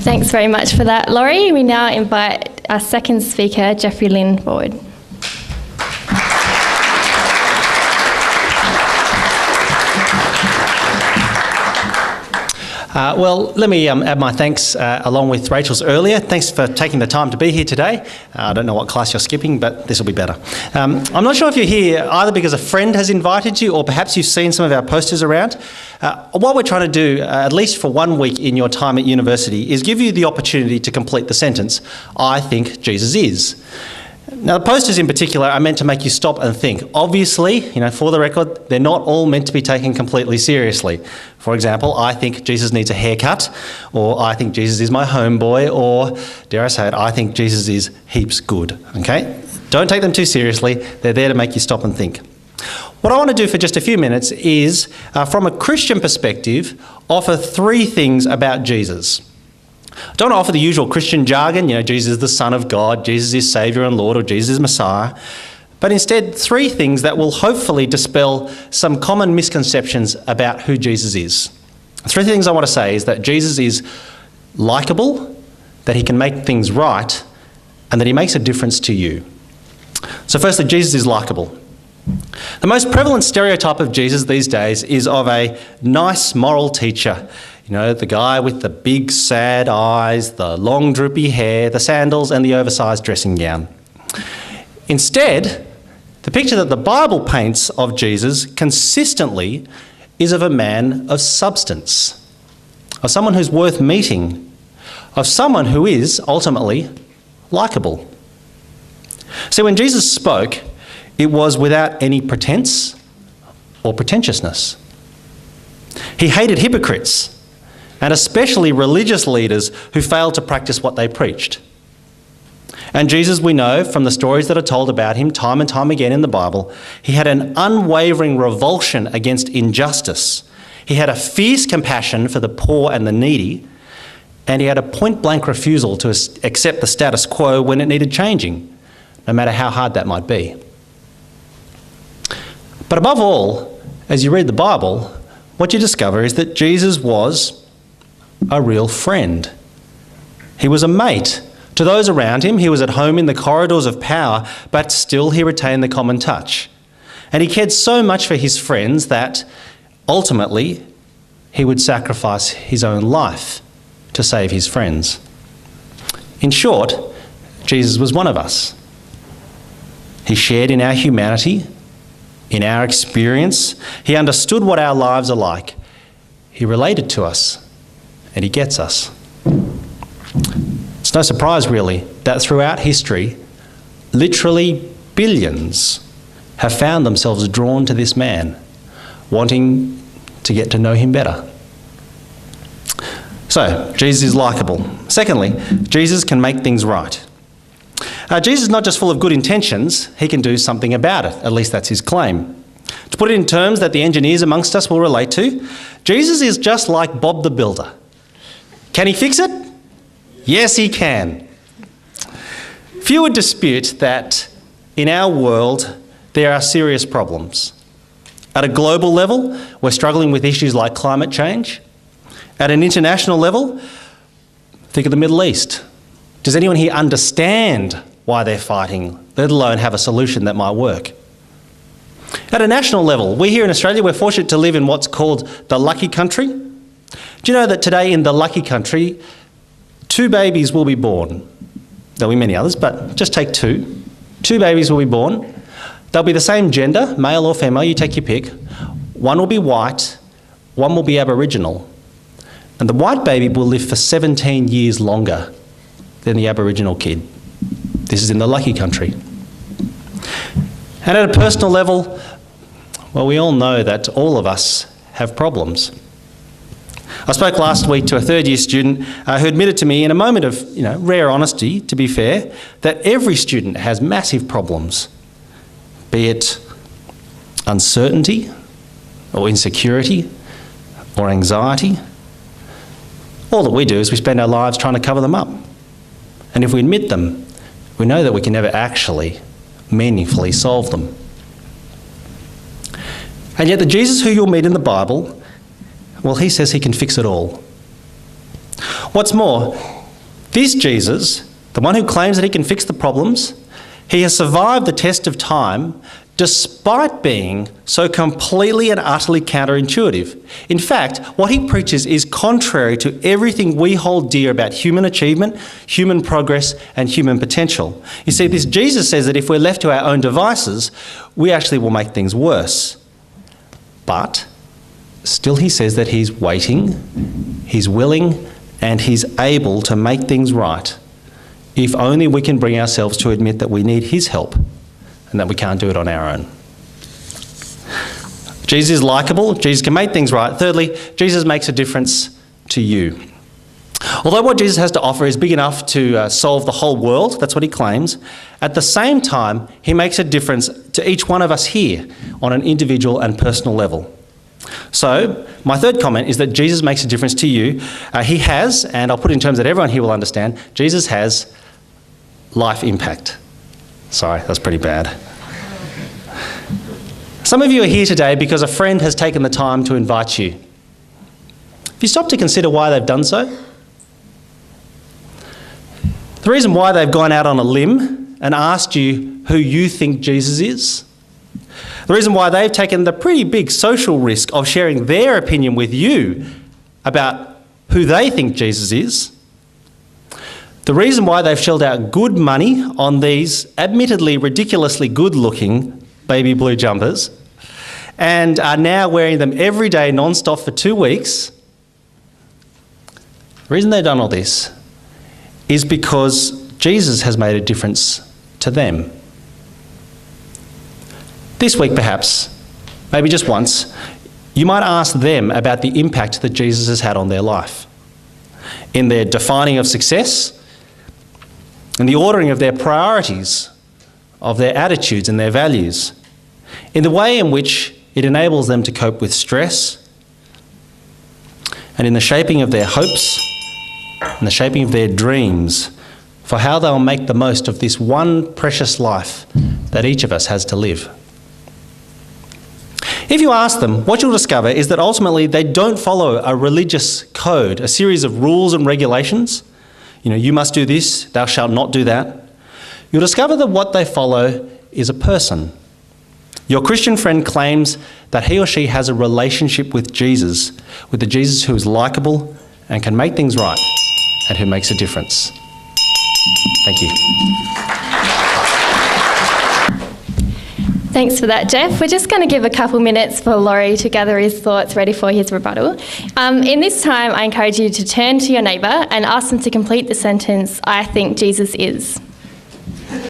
Thanks very much for that, Laurie. We now invite our second speaker, Jeffrey Lynn, forward. Well, let me add my thanks along with Rachel's earlier. Thanks for taking the time to be here today. I don't know what class you're skipping, but this will be better. I'm not sure if you're here either because a friend has invited you or perhaps you've seen some of our posters around. What we're trying to do, at least for 1 week in your time at university, is give you the opportunity to complete the sentence, I think Jesus is. Now, the posters in particular are meant to make you stop and think. Obviously, for the record, they're not all meant to be taken completely seriously. For example, I think Jesus needs a haircut, or I think Jesus is my homeboy, or, dare I say it, I think Jesus is heaps good, okay? Don't take them too seriously. They're there to make you stop and think. What I want to do for just a few minutes is, from a Christian perspective, offer 3 things about Jesus. I don't offer the usual Christian jargon, Jesus is the Son of God, Jesus is Saviour and Lord, or Jesus is Messiah, but instead 3 things that will hopefully dispel some common misconceptions about who Jesus is. 3 things I want to say is that Jesus is likeable, that he can make things right, and that he makes a difference to you. So firstly, Jesus is likeable. The most prevalent stereotype of Jesus these days is of a nice moral teacher. The guy with the big sad eyes, the long droopy hair, the sandals and the oversized dressing gown. Instead, the picture that the Bible paints of Jesus consistently is of a man of substance, of someone who's worth meeting, of someone who is ultimately likeable. So when Jesus spoke, it was without any pretense or pretentiousness. He hated hypocrites, and especially religious leaders who failed to practice what they preached. And Jesus, we know from the stories that are told about him time and time again in the Bible, he had an unwavering revulsion against injustice. He had a fierce compassion for the poor and the needy, and he had a point-blank refusal to accept the status quo when it needed changing, no matter how hard that might be. But above all, as you read the Bible, what you discover is that Jesus was a real friend. He was a mate to those around him. He was at home in the corridors of power, but still he retained the common touch. And he cared so much for his friends that ultimately he would sacrifice his own life to save his friends. In short, Jesus was one of us. He shared in our humanity, in our experience. He understood what our lives are like. He related to us. And he gets us. It's no surprise, really, that throughout history, literally billions have found themselves drawn to this man, wanting to get to know him better. So, Jesus is likeable. Secondly, Jesus can make things right. Jesus is not just full of good intentions, he can do something about it. At least that's his claim. To put it in terms that the engineers amongst us will relate to, Jesus is just like Bob the Builder. Can he fix it? Yes, he can. Few would dispute that in our world there are serious problems. At a global level, we're struggling with issues like climate change. At an international level, think of the Middle East. Does anyone here understand why they're fighting, let alone have a solution that might work? At a national level, we here in Australia, we're fortunate to live in what's called the lucky country. Do you know that today in the lucky country, 2 babies will be born? There'll be many others, but just take 2. 2 babies will be born. They'll be the same gender, male or female, you take your pick. One will be white, one will be Aboriginal. And the white baby will live for 17 years longer than the Aboriginal kid. This is in the lucky country. And at a personal level, well, we all know that all of us have problems. I spoke last week to a third-year student who admitted to me in a moment of rare honesty, to be fair, that every student has massive problems, be it uncertainty or insecurity or anxiety. All that we do is we spend our lives trying to cover them up. And if we admit them, we know that we can never actually meaningfully solve them. And yet the Jesus who you'll meet in the Bible, well, he says he can fix it all. What's more, This Jesus, the one who claims that he can fix the problems, he has survived the test of time despite being so completely and utterly counterintuitive. In fact, what he preaches is contrary to everything we hold dear about human achievement, human progress, and human potential. You see, this Jesus says that if we're left to our own devices, we actually will make things worse. But still he says that he's waiting, he's willing, and he's able to make things right if only we can bring ourselves to admit that we need his help and that we can't do it on our own. Jesus is likeable. Jesus can make things right. Thirdly, Jesus makes a difference to you. Although what Jesus has to offer is big enough to solve the whole world, that's what he claims, at the same time, he makes a difference to each one of us here on an individual and personal level. So, my third comment is that Jesus makes a difference to you. He has, and I'll put it in terms that everyone here will understand, Jesus has life impact. Sorry, that's pretty bad. Some of you are here today because a friend has taken the time to invite you. Have you stopped to consider why they've done so? The reason why they've gone out on a limb and asked you who you think Jesus is. The reason why they've taken the pretty big social risk of sharing their opinion with you about who they think Jesus is. The reason why they've shelled out good money on these admittedly ridiculously good-looking baby blue jumpers and are now wearing them every day non-stop for 2 weeks. The reason they've done all this is because Jesus has made a difference to them. This week, perhaps, maybe just once, you might ask them about the impact that Jesus has had on their life, in their defining of success, in the ordering of their priorities, of their attitudes and their values, in the way in which it enables them to cope with stress, and in the shaping of their hopes and the shaping of their dreams for how they'll make the most of this one precious life that each of us has to live. If you ask them, what you'll discover is that ultimately they don't follow a religious code, a series of rules and regulations. You must do this, thou shalt not do that. You'll discover that what they follow is a person. Your Christian friend claims that he or she has a relationship with Jesus, with the Jesus who is likeable and can make things right and who makes a difference. Thank you. Thanks for that, Jeff. We're just going to give a couple minutes for Laurie to gather his thoughts ready for his rebuttal. In this time, I encourage you to turn to your neighbour and ask them to complete the sentence, I think Jesus is.